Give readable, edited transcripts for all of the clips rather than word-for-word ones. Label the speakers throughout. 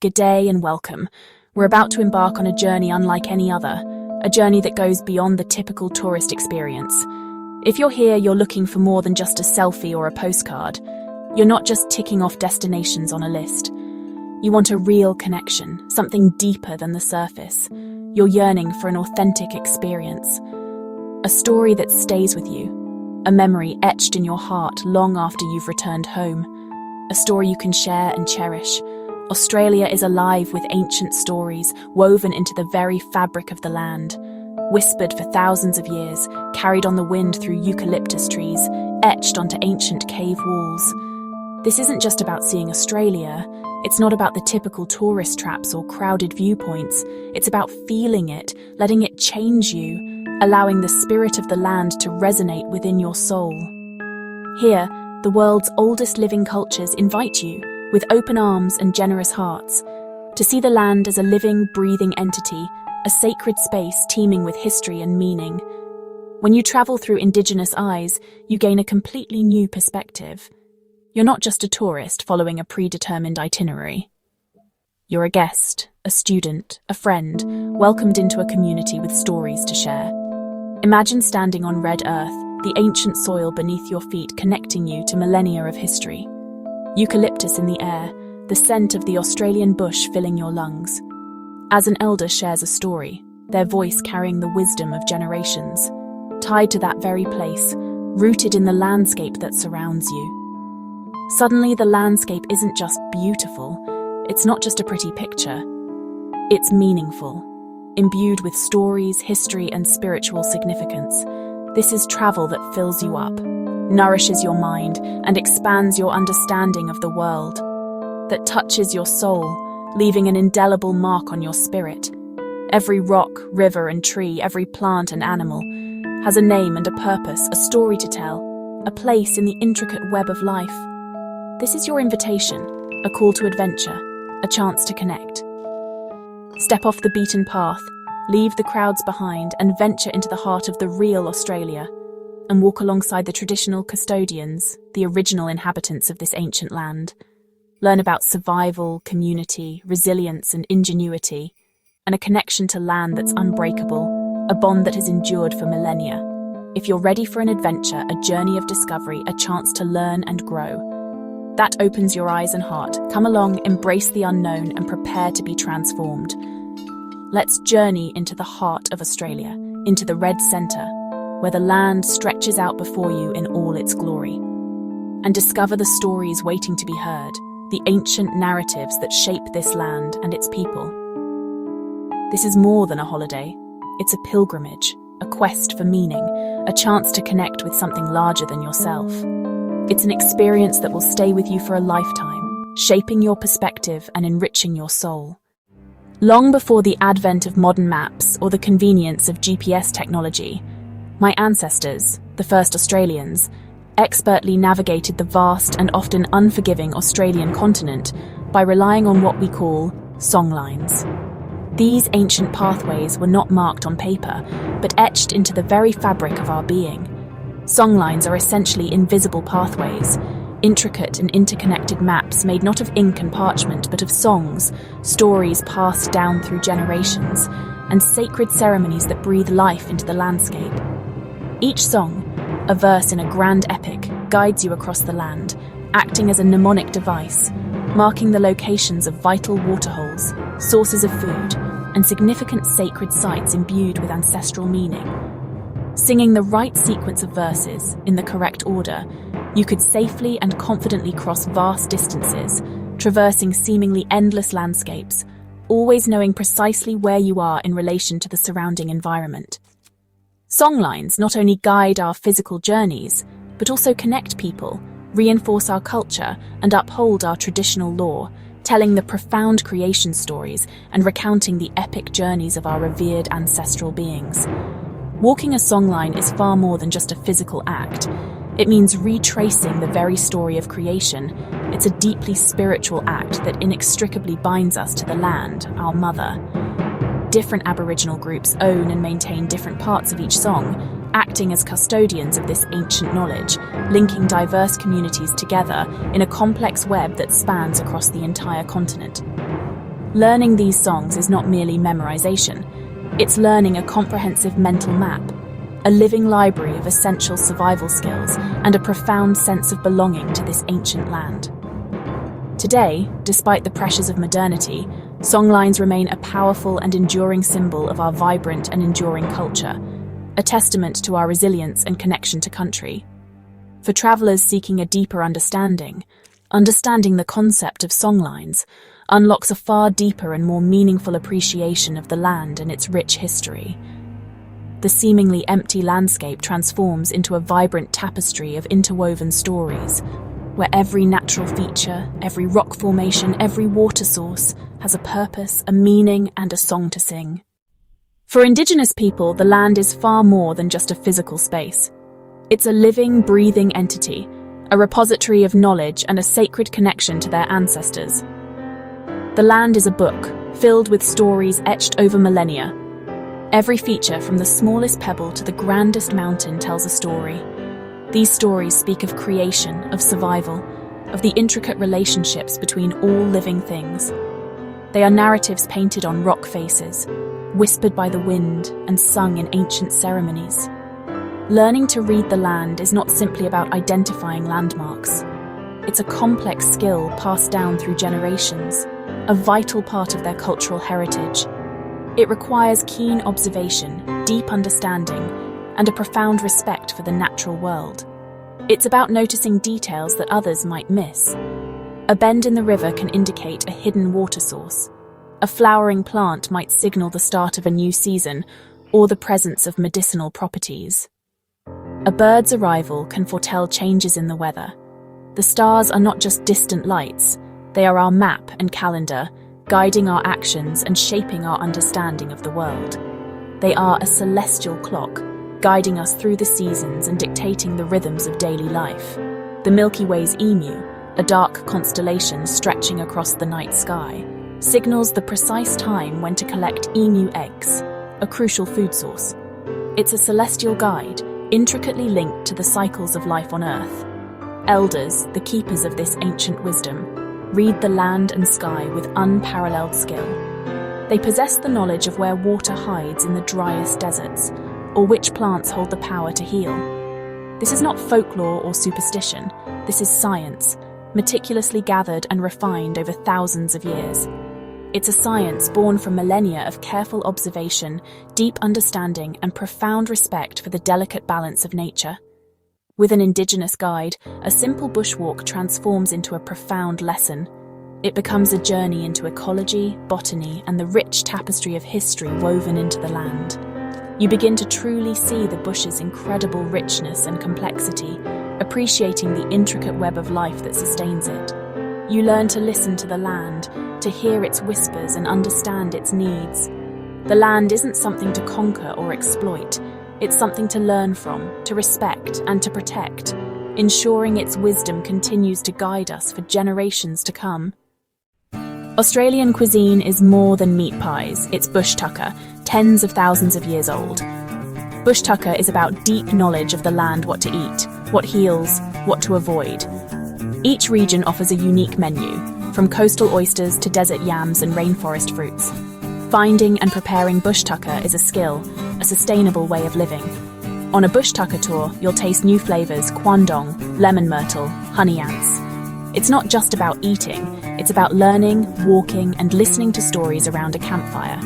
Speaker 1: G'day and welcome. We're about to embark on a journey unlike any other, a journey that goes beyond the typical tourist experience. If you're here, you're looking for more than just a selfie or a postcard. You're not just ticking off destinations on a list. You want a real connection, something deeper than the surface. You're yearning for an authentic experience. A story that stays with you, a memory etched in your heart long after you've returned home. A story you can share and cherish. Australia is alive with ancient stories woven into the very fabric of the land. Whispered for thousands of years, carried on the wind through eucalyptus trees, etched onto ancient cave walls. This isn't just about seeing Australia. It's not about the typical tourist traps or crowded viewpoints. It's about feeling it, letting it change you, allowing the spirit of the land to resonate within your soul. Here, the world's oldest living cultures invite you, with open arms and generous hearts, to see the land as a living, breathing entity, a sacred space teeming with history and meaning. When you travel through Indigenous eyes, you gain a completely new perspective. You're not just a tourist following a predetermined itinerary. You're a guest, a student, a friend, welcomed into a community with stories to share. Imagine standing on red earth, the ancient soil beneath your feet connecting you to millennia of history. Eucalyptus in the air, the scent of the Australian bush filling your lungs. As an elder shares a story, their voice carrying the wisdom of generations, tied to that very place, rooted in the landscape that surrounds you. Suddenly, the landscape isn't just beautiful, it's not just a pretty picture. It's meaningful, imbued with stories, history, and spiritual significance. This is travel that fills you up, nourishes your mind, and expands your understanding of the world, that touches your soul, leaving an indelible mark on your spirit. Every rock, river, and tree, every plant and animal, has a name and a purpose, a story to tell, a place in the intricate web of life. This is your invitation, a call to adventure, a chance to connect. Step off the beaten path, leave the crowds behind, and venture into the heart of the real Australia, and walk alongside the traditional custodians, the original inhabitants of this ancient land. Learn about survival, community, resilience, and ingenuity, and a connection to land that's unbreakable, a bond that has endured for millennia. If you're ready for an adventure, a journey of discovery, a chance to learn and grow, that opens your eyes and heart. Come along, embrace the unknown, and prepare to be transformed. Let's journey into the heart of Australia, into the red centre, where the land stretches out before you in all its glory. And discover the stories waiting to be heard, the ancient narratives that shape this land and its people. This is more than a holiday. It's a pilgrimage, a quest for meaning, a chance to connect with something larger than yourself. It's an experience that will stay with you for a lifetime, shaping your perspective and enriching your soul. Long before the advent of modern maps or the convenience of GPS technology, my ancestors, the first Australians, expertly navigated the vast and often unforgiving Australian continent by relying on what we call songlines. These ancient pathways were not marked on paper, but etched into the very fabric of our being. Songlines are essentially invisible pathways, intricate and interconnected maps made not of ink and parchment, but of songs, stories passed down through generations, and sacred ceremonies that breathe life into the landscape. Each song, a verse in a grand epic, guides you across the land, acting as a mnemonic device, marking the locations of vital waterholes, sources of food, and significant sacred sites imbued with ancestral meaning. Singing the right sequence of verses, in the correct order, you could safely and confidently cross vast distances, traversing seemingly endless landscapes, always knowing precisely where you are in relation to the surrounding environment. Songlines not only guide our physical journeys, but also connect people, reinforce our culture, and uphold our traditional lore, telling the profound creation stories and recounting the epic journeys of our revered ancestral beings. Walking a songline is far more than just a physical act. It means retracing the very story of creation. It's a deeply spiritual act that inextricably binds us to the land, our mother. Different Aboriginal groups own and maintain different parts of each song, acting as custodians of this ancient knowledge, linking diverse communities together in a complex web that spans across the entire continent. Learning these songs is not merely memorization. It's learning a comprehensive mental map, a living library of essential survival skills, and a profound sense of belonging to this ancient land. Today, despite the pressures of modernity, songlines remain a powerful and enduring symbol of our vibrant and enduring culture, a testament to our resilience and connection to country. For travelers seeking a deeper understanding the concept of songlines unlocks a far deeper and more meaningful appreciation of the land and its rich history. The seemingly empty landscape transforms into a vibrant tapestry of interwoven stories, where every natural feature, every rock formation, every water source has a purpose, a meaning, and a song to sing. For Indigenous people, the land is far more than just a physical space. It's a living, breathing entity, a repository of knowledge and a sacred connection to their ancestors. The land is a book, filled with stories etched over millennia. Every feature, from the smallest pebble to the grandest mountain, tells a story. These stories speak of creation, of survival, of the intricate relationships between all living things. They are narratives painted on rock faces, whispered by the wind, and sung in ancient ceremonies. Learning to read the land is not simply about identifying landmarks. It's a complex skill passed down through generations, a vital part of their cultural heritage. It requires keen observation, deep understanding, and a profound respect for the natural world. It's about noticing details that others might miss. A bend in the river can indicate a hidden water source. A flowering plant might signal the start of a new season or the presence of medicinal properties. A bird's arrival can foretell changes in the weather. The stars are not just distant lights, they are our map and calendar, guiding our actions and shaping our understanding of the world. They are a celestial clock, guiding us through the seasons and dictating the rhythms of daily life. The Milky Way's emu, a dark constellation stretching across the night sky, signals the precise time when to collect emu eggs, a crucial food source. It's a celestial guide, intricately linked to the cycles of life on Earth. Elders, the keepers of this ancient wisdom, read the land and sky with unparalleled skill. They possess the knowledge of where water hides in the driest deserts, or which plants hold the power to heal. This is not folklore or superstition. This is science, meticulously gathered and refined over thousands of years. It's a science born from millennia of careful observation, deep understanding, and profound respect for the delicate balance of nature. With an Indigenous guide, a simple bushwalk transforms into a profound lesson. It becomes a journey into ecology, botany, and the rich tapestry of history woven into the land. You begin to truly see the bush's incredible richness and complexity, appreciating the intricate web of life that sustains it. You learn to listen to the land, to hear its whispers and understand its needs. The land isn't something to conquer or exploit. It's something to learn from, to respect, and to protect, ensuring its wisdom continues to guide us for generations to come. Australian cuisine is more than meat pies. It's bush tucker, tens of thousands of years old. Bush tucker is about deep knowledge of the land, what to eat, what heals, what to avoid. Each region offers a unique menu, from coastal oysters to desert yams and rainforest fruits. Finding and preparing bush tucker is a skill, a sustainable way of living. On a bush tucker tour, you'll taste new flavors: quandong, lemon myrtle, honey ants. It's not just about eating, it's about learning, walking, and listening to stories around a campfire.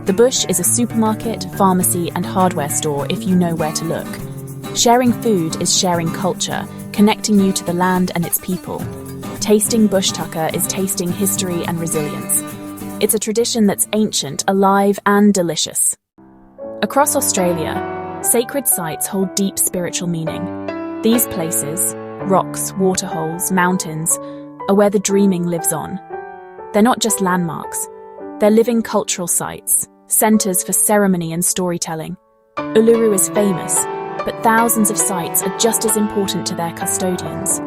Speaker 1: The bush is a supermarket, pharmacy, and hardware store if you know where to look. Sharing food is sharing culture, connecting you to the land and its people. Tasting bush tucker is tasting history and resilience. It's a tradition that's ancient, alive, and delicious. Across Australia, sacred sites hold deep spiritual meaning. These places, rocks, waterholes, mountains, are where the dreaming lives on. They're not just landmarks. They're living cultural sites, centres for ceremony and storytelling. Uluru is famous, but thousands of sites are just as important to their custodians.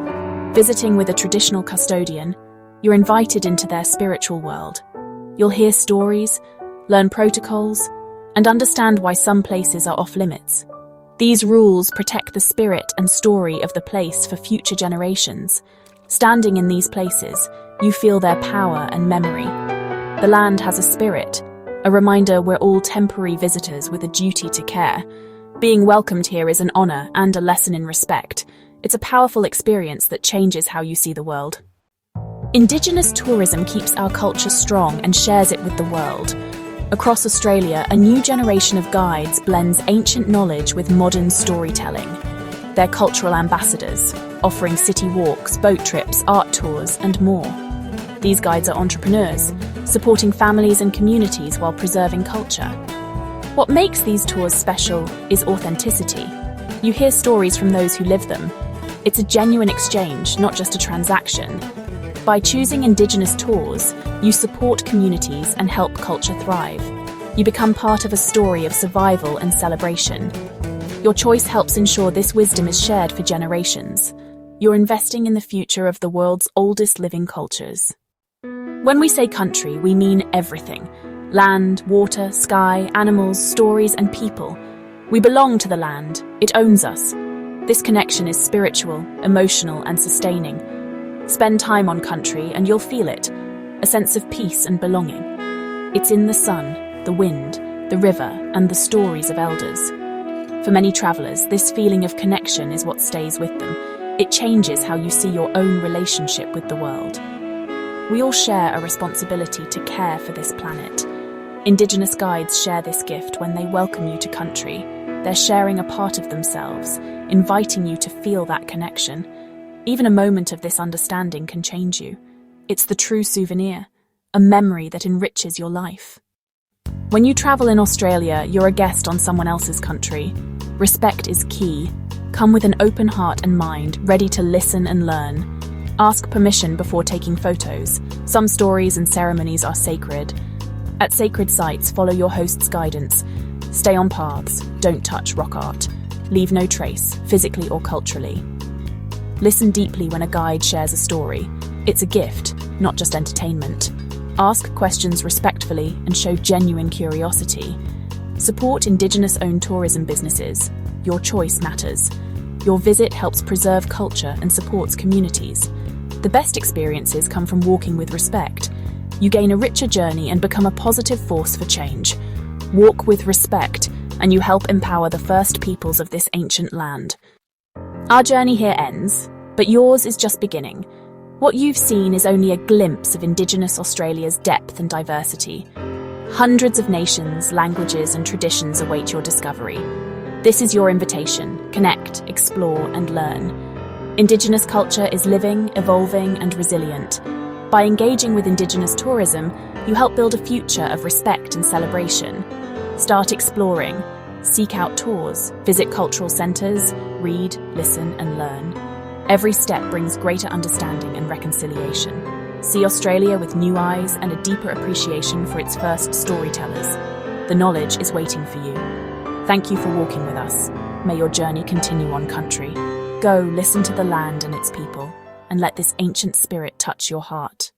Speaker 1: Visiting with a traditional custodian, you're invited into their spiritual world. You'll hear stories, learn protocols, and understand why some places are off-limits. These rules protect the spirit and story of the place for future generations. Standing in these places, you feel their power and memory. The land has a spirit, a reminder we're all temporary visitors with a duty to care. Being welcomed here is an honor and a lesson in respect. It's a powerful experience that changes how you see the world. Indigenous tourism keeps our culture strong and shares it with the world. Across Australia, a new generation of guides blends ancient knowledge with modern storytelling. They're cultural ambassadors, offering city walks, boat trips, art tours, and more. These guides are entrepreneurs, supporting families and communities while preserving culture. What makes these tours special is authenticity. You hear stories from those who live them. It's a genuine exchange, not just a transaction. By choosing Indigenous tours, you support communities and help culture thrive. You become part of a story of survival and celebration. Your choice helps ensure this wisdom is shared for generations. You're investing in the future of the world's oldest living cultures. When we say country, we mean everything. Land, water, sky, animals, stories, and people. We belong to the land. It owns us. This connection is spiritual, emotional, and sustaining. Spend time on country and you'll feel it, a sense of peace and belonging. It's in the sun, the wind, the river, and the stories of elders. For many travellers, this feeling of connection is what stays with them. It changes how you see your own relationship with the world. We all share a responsibility to care for this planet. Indigenous guides share this gift when they welcome you to country. They're sharing a part of themselves, inviting you to feel that connection. Even a moment of this understanding can change you. It's the true souvenir, a memory that enriches your life. When you travel in Australia, you're a guest on someone else's country. Respect is key. Come with an open heart and mind, ready to listen and learn. Ask permission before taking photos. Some stories and ceremonies are sacred. At sacred sites, follow your host's guidance. Stay on paths, don't touch rock art. Leave no trace, physically or culturally. Listen deeply when a guide shares a story. It's a gift, not just entertainment. Ask questions respectfully and show genuine curiosity. Support Indigenous-owned tourism businesses. Your choice matters. Your visit helps preserve culture and supports communities. The best experiences come from walking with respect. You gain a richer journey and become a positive force for change. Walk with respect, and you help empower the first peoples of this ancient land. Our journey here ends, but yours is just beginning. What you've seen is only a glimpse of Indigenous Australia's depth and diversity. Hundreds of nations, languages, and traditions await your discovery. This is your invitation. Connect, explore, and learn. Indigenous culture is living, evolving, and resilient. By engaging with Indigenous tourism, you help build a future of respect and celebration. Start exploring. Seek out tours, visit cultural centres, read, listen, and learn. Every step brings greater understanding and reconciliation. See Australia with new eyes and a deeper appreciation for its first storytellers. The knowledge is waiting for you. Thank you for walking with us. May your journey continue on country. Go listen to the land and its people, and let this ancient spirit touch your heart.